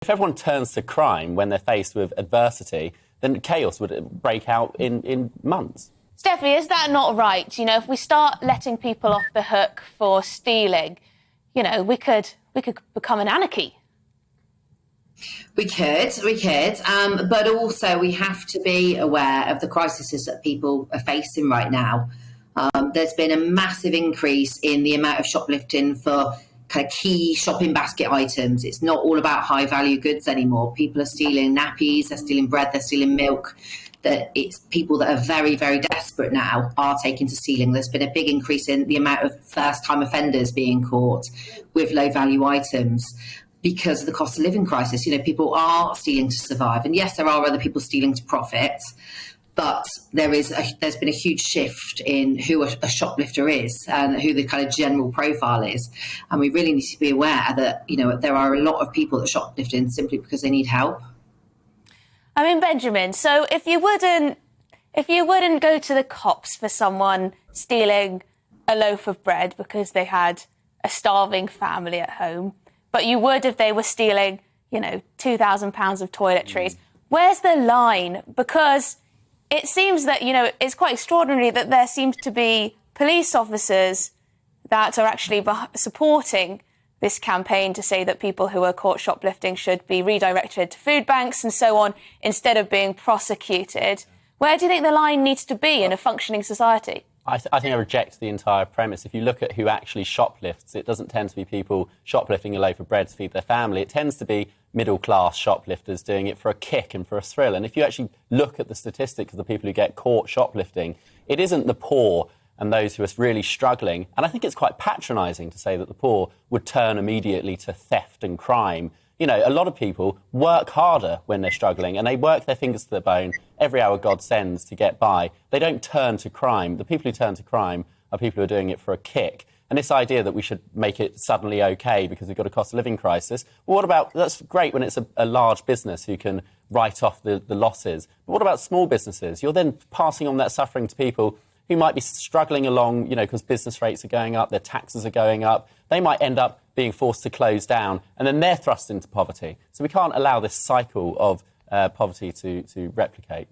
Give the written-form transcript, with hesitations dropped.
If everyone turns to crime when they're faced with adversity, then chaos would break out in months. Stephanie, is that not right? You know, if we start letting people off the hook for stealing, you know, we could become an anarchy. We could, but also we have to be aware of the crises that people are facing right now. There's been a massive increase in the amount of shoplifting for kind of key shopping basket items. It's not all about high value goods anymore. People are stealing nappies, they're stealing bread, they're stealing milk. That it's people that are very, very desperate now are taking to stealing. There's been a big increase in the amount of first-time offenders being caught with low-value items because of the cost of living crisis. You know, people are stealing to survive. And yes, there are other people stealing to profit, but there's been a huge shift in who a shoplifter is and who the kind of general profile is. And we really need to be aware that, you know, there are a lot of people that shoplift in simply because they need help. I mean, Benjamin, so if you wouldn't go to the cops for someone stealing a loaf of bread because they had a starving family at home, but you would if they were stealing, you know, £2,000 of toiletries, where's the line? Because it seems that, you know, it's quite extraordinary that there seems to be police officers that are actually supporting this campaign to say that people who are caught shoplifting should be redirected to food banks and so on instead of being prosecuted. Where do you think the line needs to be in a functioning society? I think I reject the entire premise. If you look at who actually shoplifts, it doesn't tend to be people shoplifting a loaf of bread to feed their family. It tends to be middle-class shoplifters doing it for a kick and for a thrill. And if you actually look at the statistics of the people who get caught shoplifting, it isn't the poor and those who are really struggling. And I think it's quite patronising to say that the poor would turn immediately to theft and crime. You know, a lot of people work harder when they're struggling and they work their fingers to the bone every hour God sends to get by. They don't turn to crime. The people who turn to crime are people who are doing it for a kick. And this idea that we should make it suddenly OK because we've got a cost of living crisis, well, what about, that's great when it's a large business who can write off the losses. But what about small businesses? You're then passing on that suffering to people who might be struggling along, you know, because business rates are going up, their taxes are going up. They might end up being forced to close down, and then they're thrust into poverty. So we can't allow this cycle of poverty to replicate.